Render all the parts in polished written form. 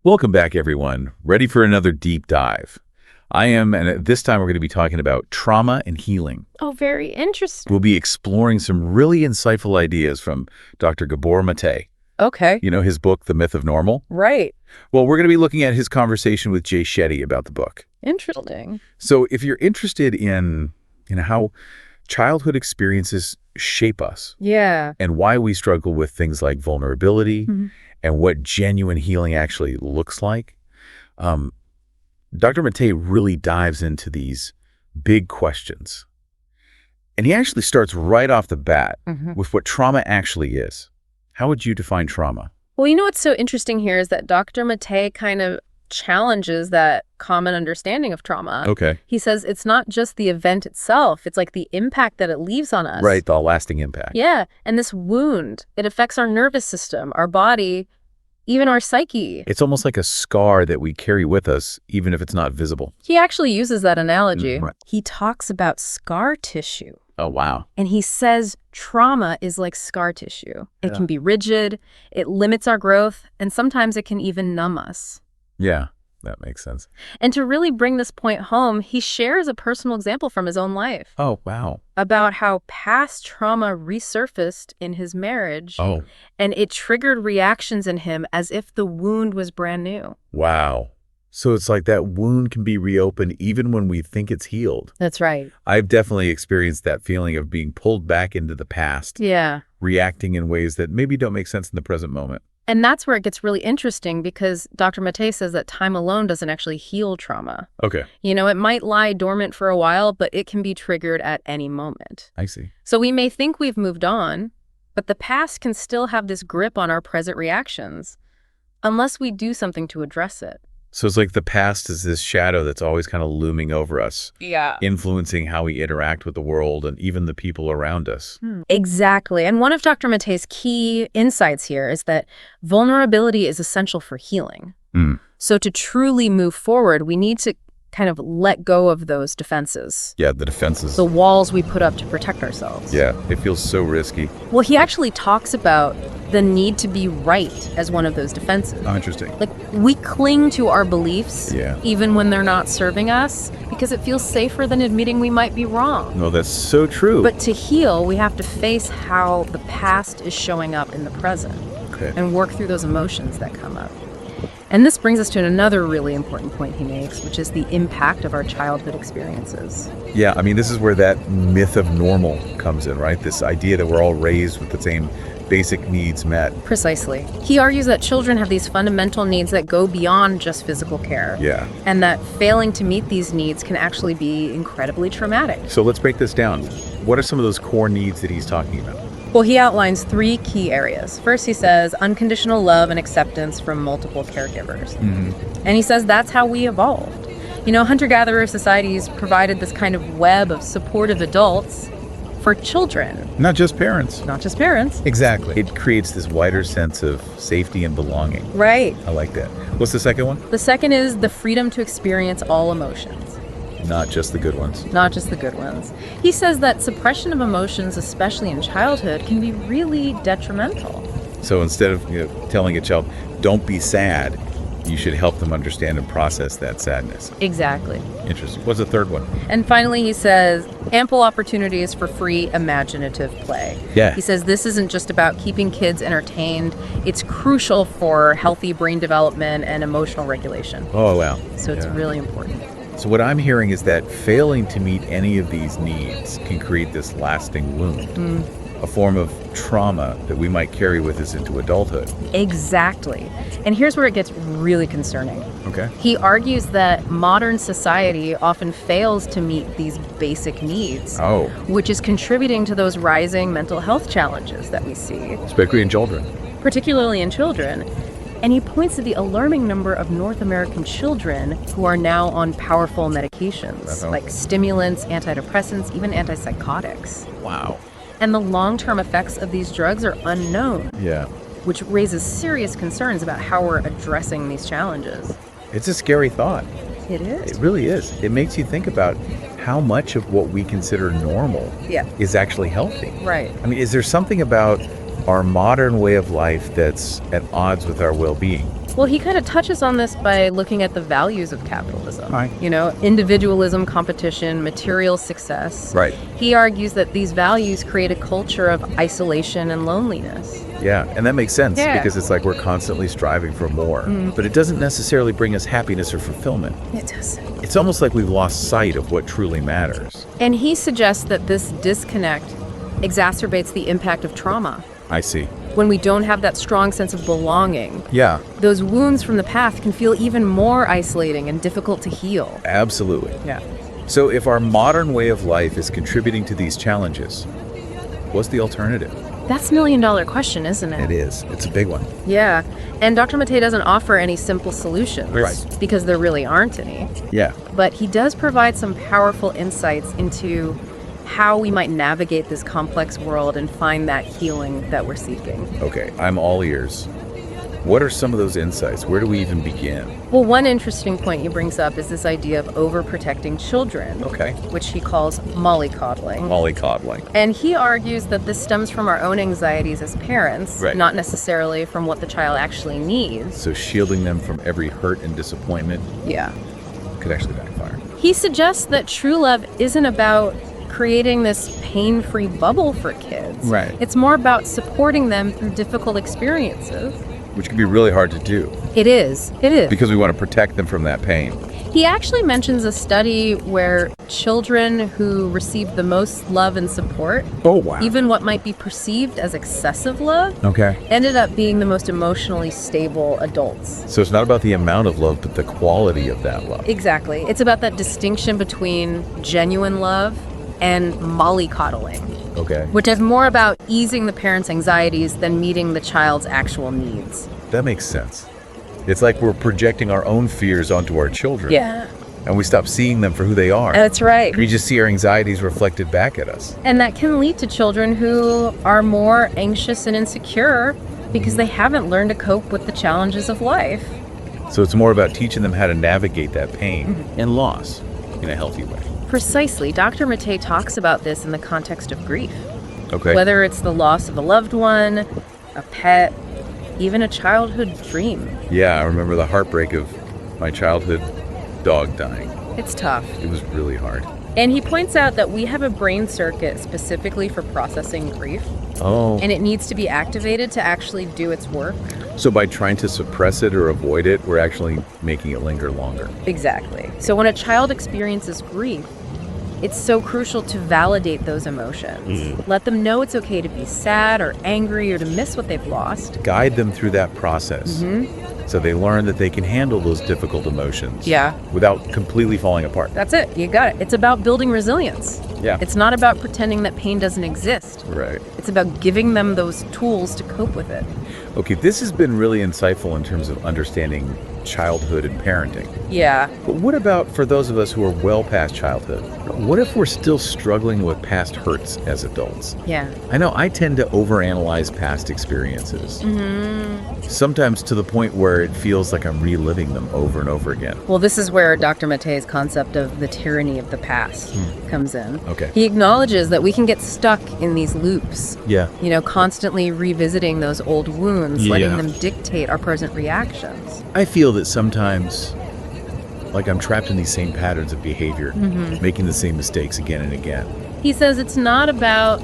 Welcome back, everyone. Ready for another deep dive. I am, and this time we're going to be talking about trauma and healing. Oh, very interesting. We'll be exploring some really insightful ideas from Dr. Gabor Maté. Okay. You know his book, The Myth of Normal? Right. Well, we're going to be looking at his conversation with Jay Shetty about the book. Interesting. So if you're interested in how childhood experiences shape us, Yeah. and why we struggle with things like vulnerability, and what genuine healing actually looks like, Dr. Maté really dives into these big questions. And he actually starts right off the bat with what trauma actually is. How would you define trauma? Well, you know what's so interesting here is that Dr. Maté kind of challenges that common understanding of trauma. Okay. He says it's not just the event itself, it's like the impact that it leaves on us. Right, the lasting impact. Yeah, and this wound, it affects our nervous system, our body, even our psyche. It's almost like a scar that we carry with us, even if it's not visible. He actually uses that analogy. Right. He talks about scar tissue. Oh, wow. And he says trauma is like scar tissue. It Yeah. can be rigid, it limits our growth, and sometimes it can even numb us. Yeah, that makes sense. And to really bring this point home, he shares a personal example from his own life Oh, wow. about how past trauma resurfaced in his marriage, Oh, and it triggered reactions in him as if the wound was brand new. wow. So it's like that wound can be reopened even when we think it's healed. That's right. I've definitely experienced that feeling of being pulled back into the past, Yeah. reacting in ways that maybe don't make sense in the present moment. And that's where it gets really interesting because Dr. Maté says that time alone doesn't actually heal trauma. Okay, You know, it might lie dormant for a while, but it can be triggered at any moment. I see. So we may think we've moved on, but the past can still have this grip on our present reactions unless we do something to address it. So it's like the past is this shadow that's always kind of looming over us, Yeah. influencing how we interact with the world and even the people around us. Exactly. And one of Dr. Maté's key insights here is that vulnerability is essential for healing. So to truly move forward, we need to kind of let go of those defenses, Yeah, the defenses. the walls we put up to protect ourselves. Yeah, it feels so risky. Well, he actually talks about the need to be right as one of those defenses. Oh, interesting. Like, we cling to our beliefs, Yeah. even when they're not serving us, because it feels safer than admitting we might be wrong. No, that's so true. But to heal, we have to face how the past is showing up in the present Okay. and work through those emotions that come up. And this brings us to another really important point he makes, which is the impact of our childhood experiences. Yeah, I mean, this is where that myth of normal comes in, right? This idea that we're all raised with the same basic needs met. Precisely. He argues that children have these fundamental needs that go beyond just physical care. Yeah. And that failing to meet these needs can actually be incredibly traumatic. So let's break this down. What are some of those core needs that he's talking about? Well, he outlines 3 key areas. First, he says unconditional love and acceptance from multiple caregivers. And he says that's how we evolved. You know, hunter-gatherer societies provided this kind of web of supportive adults for children, Not just parents. not just parents. Exactly. It creates this wider sense of safety and belonging. Right. I like that. What's the second one? The second is the freedom to experience all emotions, Not just the good ones. not just the good ones. He says that suppression of emotions, especially in childhood, can be really detrimental. So instead of telling a child, don't be sad, you should help them understand and process that sadness. Exactly. Interesting. What's the third one? And finally, he says ample opportunities for free imaginative play. Yeah. He says this isn't just about keeping kids entertained. It's crucial for healthy brain development and emotional regulation. Oh, wow. So it's Yeah. really important. So what I'm hearing is that failing to meet any of these needs can create this lasting wound, a form of trauma that we might carry with us into adulthood. Exactly. And here's where it gets really concerning. Okay. He argues that modern society often fails to meet these basic needs, Oh, which is contributing to those rising mental health challenges that we see, especially in children. particularly in children. And he points to the alarming number of North American children who are now on powerful medications, Uh-oh. like stimulants, antidepressants, even antipsychotics. Wow. And the long-term effects of these drugs are unknown, Yeah. which raises serious concerns about how we're addressing these challenges. It's a scary thought. It It is. really is. It makes you think about how much of what we consider normal Yeah. is actually healthy. Right. I mean, is there something about our modern way of life that's at odds with our well-being? Well, he kind of touches on this by looking at the values of capitalism. Right. You know, individualism, competition, material success. Right. He argues that these values create a culture of isolation and loneliness. Yeah, and that makes sense Yeah. because it's like we're constantly striving for more, but it doesn't necessarily bring us happiness or fulfillment. It does. It's almost like we've lost sight of what truly matters. And he suggests that this disconnect exacerbates the impact of trauma. I see. When we don't have that strong sense of belonging, Yeah, those wounds from the past can feel even more isolating and difficult to heal. absolutely. Yeah. So if our modern way of life is contributing to these challenges, what's the alternative? That's $1 million question, isn't it? It is. It's a big one. Yeah. And Dr. Maté doesn't offer any simple solutions. Right. Because there really aren't any. Yeah. But he does provide some powerful insights into how we might navigate this complex world and find that healing that we're seeking. Okay, I'm all ears. What are some of those insights? Where do we even begin? Well, one interesting point he brings up is this idea of overprotecting children, Okay. which he calls mollycoddling. Mollycoddling. And he argues that this stems from our own anxieties as parents, Right. not necessarily from what the child actually needs. So shielding them from every hurt and disappointment Yeah. could actually backfire. He suggests that true love isn't about creating this pain-free bubble for kids. Right. It's more about supporting them through difficult experiences. Which can be really hard to do It is. It is. because we want to protect them from that pain. He actually mentions a study where children who received the most love and support, Oh, wow. even what might be perceived as excessive love, Okay. ended up being the most emotionally stable adults. So it's not about the amount of love, but the quality of that love. Exactly. It's about that distinction between genuine love and mollycoddling, Okay. which is more about easing the parent's anxieties than meeting the child's actual needs. That makes sense. It's like we're projecting our own fears onto our children. Yeah, And we stop seeing them for who they are. that's right. We just see our anxieties reflected back at us. And that can lead to children who are more anxious and insecure because they haven't learned to cope with the challenges of life. So it's more about teaching them how to navigate that pain and loss in a healthy way. Precisely. Dr. Maté talks about this in the context of grief. Okay. Whether it's the loss of a loved one, a pet, even a childhood dream. Yeah, I remember the heartbreak of my childhood dog dying. It's tough. It was really hard. And he points out that we have a brain circuit specifically for processing grief, Oh. and it needs to be activated to actually do its work. So by trying to suppress it or avoid it, we're actually making it linger longer. Exactly. So when a child experiences grief, it's so crucial to validate those emotions. Let them know it's okay to be sad or angry or to miss what they've lost. Guide them through that process so they learn that they can handle those difficult emotions Yeah. without completely falling apart. That's it. You got it. It's about building resilience. Yeah. It's not about pretending that pain doesn't exist. Right. It's about giving them those tools to cope with it. Okay, this has been really insightful in terms of understanding childhood and parenting. Yeah. But what about for those of us who are well past childhood? What if we're still struggling with past hurts as adults? Yeah. I know I tend to overanalyze past experiences, sometimes to the point where it feels like I'm reliving them over and over again. Well, this is where Dr. Maté's concept of the tyranny of the past comes in. Okay. He acknowledges that we can get stuck in these loops, Yeah. you know, constantly revisiting those old wounds, letting Yeah. them dictate our present reactions. I feel that sometimes, like I'm trapped in these same patterns of behavior, making the same mistakes again and again. He says it's not about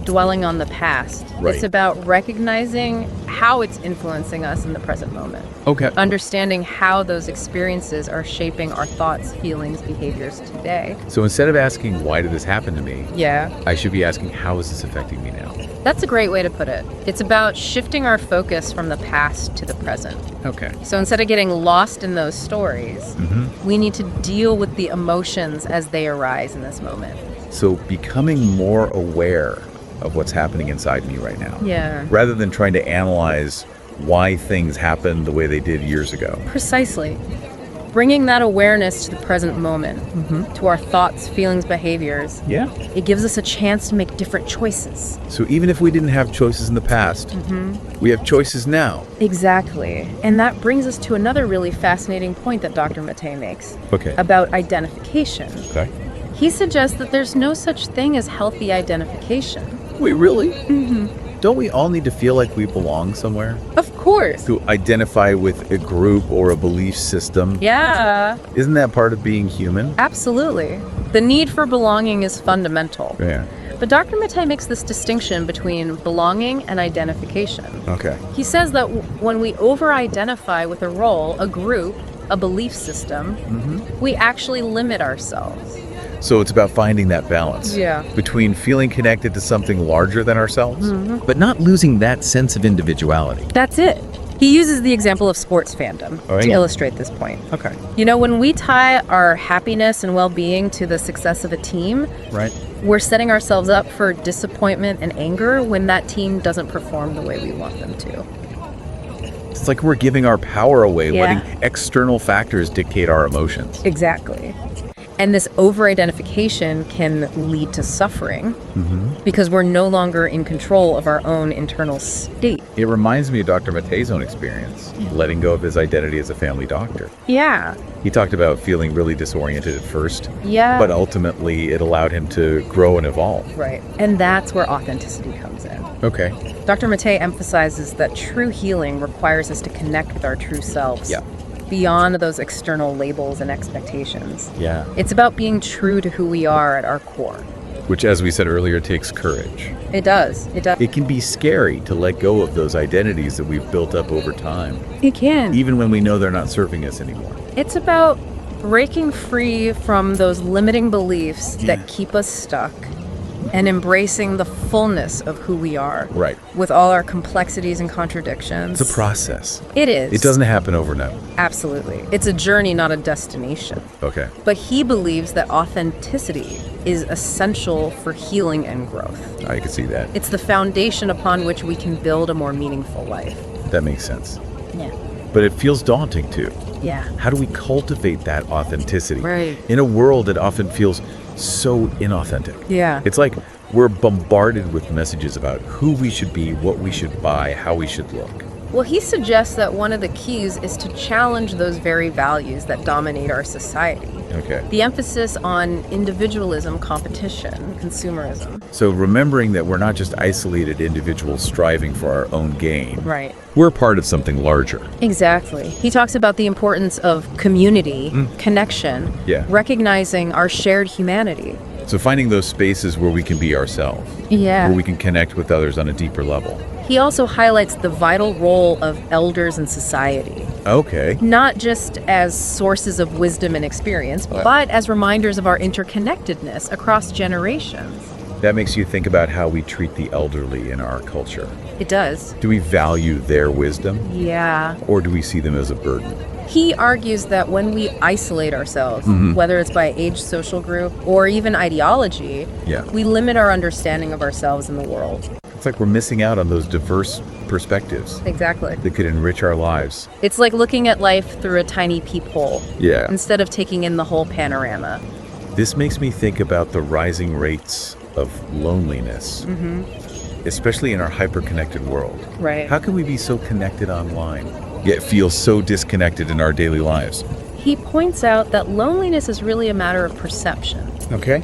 dwelling on the past. Right. It's about recognizing how it's influencing us in the present moment. Okay. Understanding how those experiences are shaping our thoughts, feelings, behaviors today. So instead of asking, why did this happen to me? Yeah. I should be asking, how is this affecting me now? That's a great way to put it. It's about shifting our focus from the past to the present. Okay. So instead of getting lost in those stories, we need to deal with the emotions as they arise in this moment. So becoming more aware of what's happening inside me right now, Yeah. rather than trying to analyze why things happened the way they did years ago. Precisely. Bringing that awareness to the present moment, to our thoughts, feelings, behaviors, Yeah. it gives us a chance to make different choices. So even if we didn't have choices in the past, we have choices now. Exactly. And that brings us to another really fascinating point that Dr. Maté makes Okay. about identification. Okay. He suggests that there's no such thing as healthy identification. Wait, really? don't we all need to feel like we belong somewhere? Of course. To identify with a group or a belief system? Yeah, Isn't that part of being human? absolutely. The need for belonging is fundamental. Yeah. But Dr. Maté makes this distinction between belonging and identification. Okay. He says that when we over-identify with a role, a group, a belief system, we actually limit ourselves. So it's about finding that balance. Yeah. Between feeling connected to something larger than ourselves. But not losing that sense of individuality. That's it. He uses the example of sports fandom All right. to illustrate this point. Okay. You know, when we tie our happiness and well-being to the success of a team, Right. we're setting ourselves up for disappointment and anger when that team doesn't perform the way we want them to. It's like we're giving our power away, Yeah. letting external factors dictate our emotions. Exactly. And this over-identification can lead to suffering because we're no longer in control of our own internal state. It reminds me of Dr. Maté's own experience, letting go of his identity as a family doctor. Yeah. He talked about feeling really disoriented at first, Yeah. but ultimately it allowed him to grow and evolve. Right. And that's where authenticity comes in. Okay. Dr. Maté emphasizes that true healing requires us to connect with our true selves. Yeah. Beyond those external labels and expectations. Yeah. It's about being true to who we are at our core. Which, as we said earlier, takes courage. It does. It does. It can be scary to let go of those identities that we've built up over time, It can. even when we know they're not serving us anymore. It's about breaking free from those limiting beliefs that keep us stuck and embracing the fullness of who we are. Right. With all our complexities and contradictions. It's a process. It is. It doesn't happen overnight. Absolutely. It's a journey, not a destination. Okay. But he believes that authenticity is essential for healing and growth. I can see that. It's the foundation upon which we can build a more meaningful life. That makes sense. Yeah. But it feels daunting too. Yeah. How do we cultivate that authenticity Right. in a world that often feels so inauthentic? Yeah. It's like we're bombarded with messages about who we should be, what we should buy, how we should look. Well, he suggests that one of the keys is to challenge those very values that dominate our society. Okay. The emphasis on individualism, competition, consumerism. So remembering that we're not just isolated individuals striving for our own gain. Right. We're part of something larger. Exactly. He talks about the importance of community, connection, Yeah. recognizing our shared humanity. So finding those spaces where we can be ourselves, Yeah. where we can connect with others on a deeper level. He also highlights the vital role of elders in society, Okay. not just as sources of wisdom and experience, but as reminders of our interconnectedness across generations. That makes you think about how we treat the elderly in our culture. It does. Do we value their wisdom, Yeah. or do we see them as a burden? He argues that when we isolate ourselves, whether it's by age, social group, or even ideology, Yeah. we limit our understanding of ourselves and the world. It's like we're missing out on those diverse perspectives Exactly. that could enrich our lives. It's like looking at life through a tiny peephole Yeah. instead of taking in the whole panorama. This makes me think about the rising rates of loneliness, especially in our hyper-connected world. Right. How can we be so connected online, yet feel so disconnected in our daily lives? He points out that loneliness is really a matter of perception. Okay.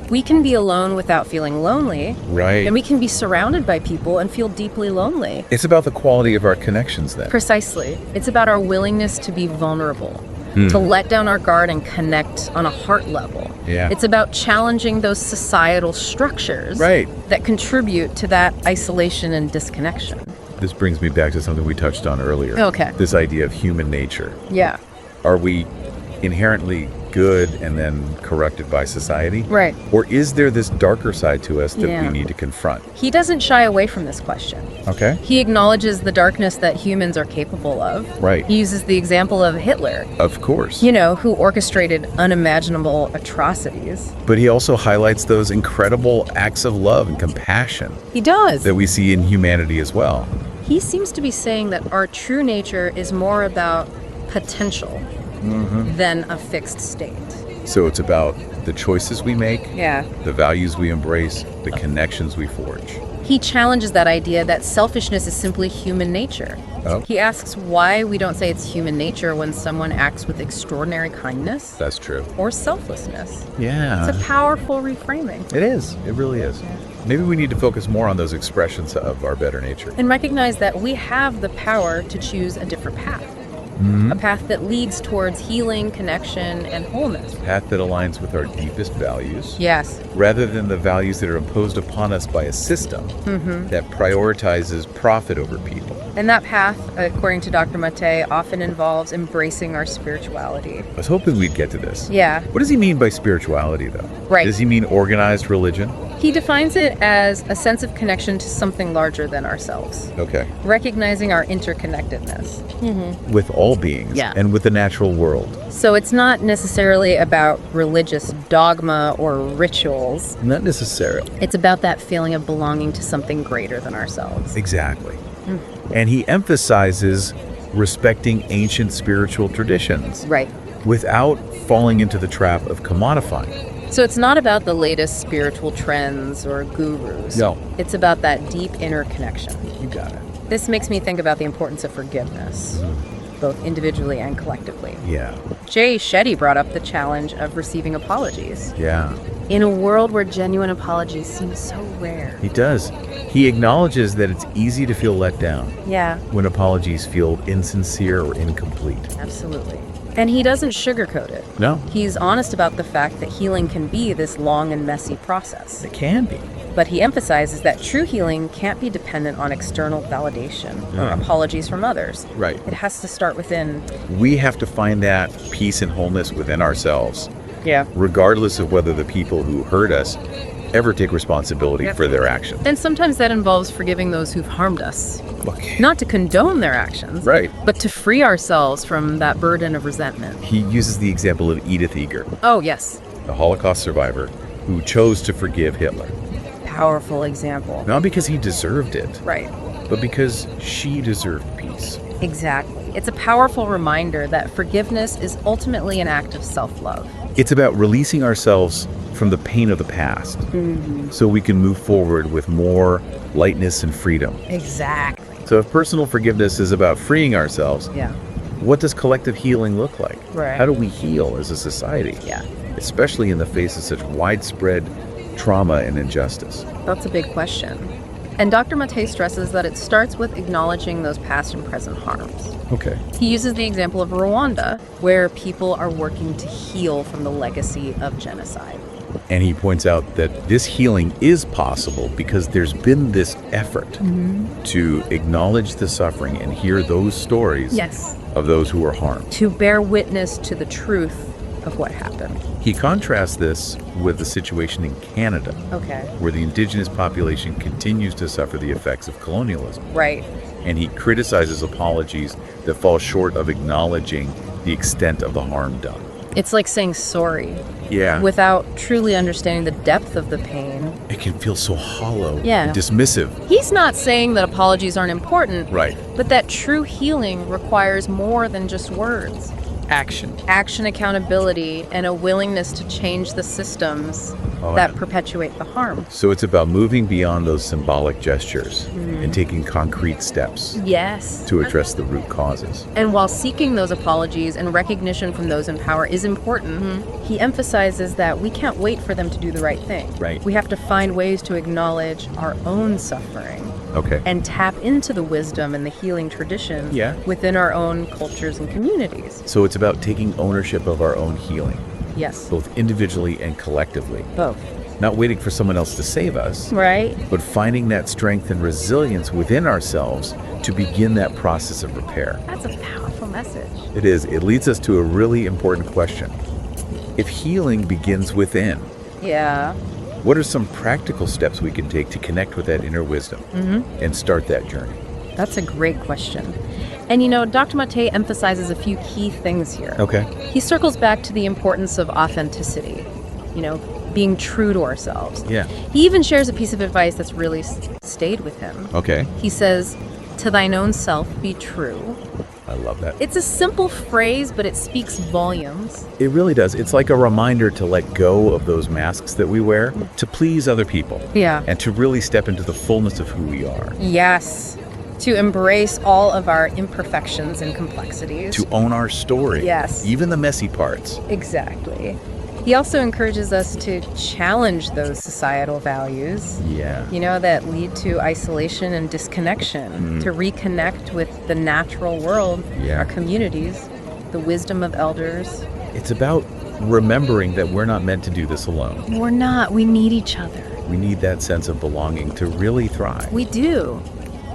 We can be alone without feeling lonely, Right. and we can be surrounded by people and feel deeply lonely. It's about the quality of our connections then. Precisely. It's about our willingness to be vulnerable, to let down our guard and connect on a heart level. Yeah. It's about challenging those societal structures Right. that contribute to that isolation and disconnection. This brings me back to something we touched on earlier. Okay. This idea of human nature. Yeah. Are we inherently good and then corrupted by society? Right. Or is there this darker side to us that Yeah. we need to confront? He doesn't shy away from this question. Okay. He acknowledges the darkness that humans are capable of. Right. He uses the example of Hitler, Of course. who orchestrated unimaginable atrocities. But he also highlights those incredible acts of love and compassion He does. that we see in humanity as well. He seems to be saying that our true nature is more about potential than a fixed state. So it's about The choices we make, Yeah. the values we embrace, the connections we forge. He challenges that idea that selfishness is simply human nature. Oh. He asks why we don't say it's human nature when someone acts with extraordinary kindness That's true. or selflessness. Yeah. It's a powerful reframing. It is. It really is. Maybe we need to focus more on those expressions of our better nature. And recognize that we have the power to choose a different path. A path that leads towards healing, connection, and wholeness. A path that aligns with our deepest values, Yes. rather than the values that are imposed upon us by a system that prioritizes profit over people. And that path, according to Dr. Maté, often involves embracing our spirituality. I was hoping we'd get to this. Yeah. What does he mean by spirituality, though? Right. Does he mean organized religion? He defines it as a sense of connection to something larger than ourselves, Okay. recognizing our interconnectedness. With all beings Yeah. and with the natural world. So it's not necessarily about religious dogma or rituals. Not necessarily. It's about that feeling of belonging to something greater than ourselves. Exactly. And he emphasizes respecting ancient spiritual traditions Right. without falling into the trap of commodifying. So it's not about the latest spiritual trends or gurus. No. It's about that deep inner connection. You got it. This makes me think about the importance of forgiveness, both individually and collectively. Yeah. Jay Shetty brought up the challenge of receiving apologies. Yeah. In a world where genuine apologies seem so rare. He does. He acknowledges that it's easy to feel let down Yeah, when apologies feel insincere or incomplete. absolutely. And he doesn't sugarcoat it. No, He's honest about the fact that healing can be this long and messy process. it can be. But he emphasizes that true healing can't be dependent on external validation or apologies from others. Right. It has to start within. We have to find that peace and wholeness within ourselves, Yeah. regardless of whether the people who hurt us ever take responsibility for their actions. And sometimes that involves forgiving those who've harmed us. Okay. Not to condone their actions, Right. but to free ourselves from that burden of resentment. He uses the example of Edith Eger, Oh, yes. a Holocaust survivor who chose to forgive Hitler. Powerful example. Not because he deserved it, Right. but because she deserved peace. Exactly. It's a powerful reminder that forgiveness is ultimately an act of self-love. It's about releasing ourselves from the pain of the past so we can move forward with more lightness and freedom. Exactly. So if personal forgiveness is about freeing ourselves, Yeah. what does collective healing look like? Right. How do we heal as a society? Yeah. Especially in the face of such widespread trauma and injustice. That's a big question. And Dr. Maté stresses that it starts with acknowledging those past and present harms. Okay. He uses the example of Rwanda, where people are working to heal from the legacy of genocide. And he points out that this healing is possible because there's been this effort to acknowledge the suffering and hear those stories Yes. of those who were harmed. To bear witness to the truth of what happened. He contrasts this with the situation in Canada, Okay. where the indigenous population continues to suffer the effects of colonialism. Right. And he criticizes apologies that fall short of acknowledging the extent of the harm done. It's like saying sorry Yeah. without truly understanding the depth of the pain. It can feel so hollow Yeah. and dismissive. He's not saying that apologies aren't important, Right. but that true healing requires more than just words. Action. Action, accountability, and a willingness to change the systems that perpetuate the harm. So it's about moving beyond those symbolic gestures and taking concrete steps Yes. to address the root causes. And while seeking those apologies and recognition from those in power is important, he emphasizes that we can't wait for them to do the right thing. Right. We have to find ways to acknowledge our own suffering Okay. and tap into the wisdom and the healing traditions Yeah. within our own cultures and communities. So it's about taking ownership of our own healing, Yes. both individually and collectively. Both. Not waiting for someone else to save us, Right? but finding that strength and resilience within ourselves to begin that process of repair. That's a powerful message. It is. It leads us to a really important question. If healing begins within, Yeah. what are some practical steps we can take to connect with that inner wisdom and start that journey? That's a great question. And you know, Dr. Maté emphasizes a few key things here. Okay. He circles back to the importance of authenticity, being true to ourselves. Yeah. He even shares a piece of advice that's really stayed with him. Okay. He says, "To thine own self be true, I love that. It's a simple phrase, but it speaks volumes. It really does. It's like a reminder to let go of those masks that we wear to please other people. Yeah. And to really step into the fullness of who we are. Yes. To embrace all of our imperfections and complexities. To own our story. Yes. Even the messy parts. Exactly. He also encourages us to challenge those societal values, Yeah. that lead to isolation and disconnection, to reconnect with the natural world, Yeah. our communities, the wisdom of elders. It's about remembering that we're not meant to do this alone. We're not. We need each other. We need that sense of belonging to really thrive. We do.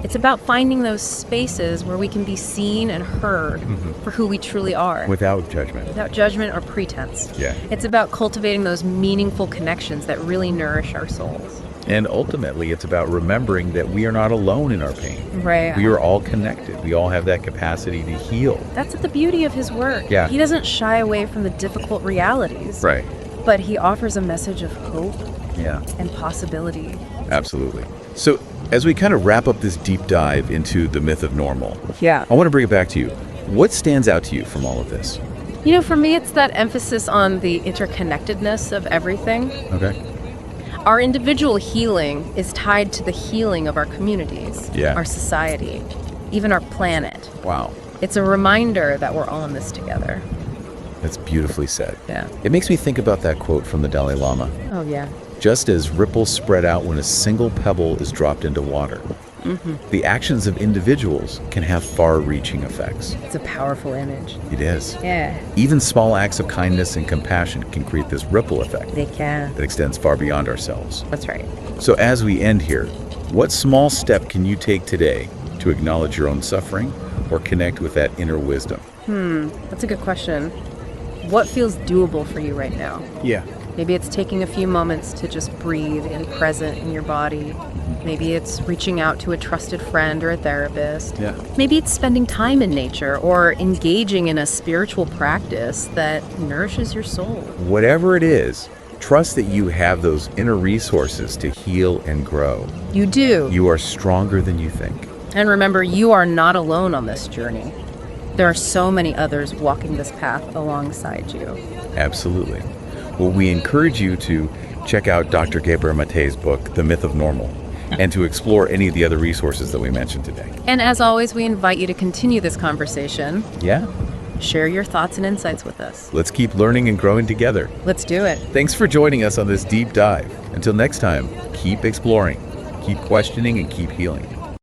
It's about finding those spaces where we can be seen and heard for who we truly are. Without judgment. Without judgment or pretense. Yeah. It's about cultivating those meaningful connections that really nourish our souls. And ultimately, it's about remembering that we are not alone in our pain. Right. We are all connected. We all have that capacity to heal. That's the beauty of his work. Yeah. He doesn't shy away from the difficult realities. Right. But he offers a message of hope Yeah. and possibility. Absolutely. So, as we kind of wrap up this deep dive into the myth of normal, Yeah. I want to bring it back to you. What stands out to you from all of this? For me, it's that emphasis on the interconnectedness of everything. Okay. Our individual healing is tied to the healing of our communities, Yeah. our society, even our planet. Wow. It's a reminder that we're all in this together. That's beautifully said. Yeah. It makes me think about that quote from the Dalai Lama. Oh, yeah. Just as ripples spread out when a single pebble is dropped into water, the actions of individuals can have far-reaching effects. It's a powerful image. It is. Yeah, Even small acts of kindness and compassion can create this ripple effect they can. that extends far beyond ourselves. That's right. So as we end here, what small step can you take today to acknowledge your own suffering or connect with that inner wisdom? That's a good question. What feels doable for you right now? Yeah. Maybe it's taking a few moments to just breathe and present in your body. Maybe it's reaching out to a trusted friend or a therapist. Yeah. Maybe it's spending time in nature or engaging in a spiritual practice that nourishes your soul. Whatever it is, trust that you have those inner resources to heal and grow. You do. You are stronger than you think. And remember, you are not alone on this journey. There are so many others walking this path alongside you. Absolutely. Well, we encourage you to check out Dr. Gabor Maté's book, The Myth of Normal, and to explore any of the other resources that we mentioned today. And as always, we invite you to continue this conversation. Yeah. Share your thoughts and insights with us. Let's keep learning and growing together. Let's do it. Thanks for joining us on this deep dive. Until next time, keep exploring, keep questioning, and keep healing.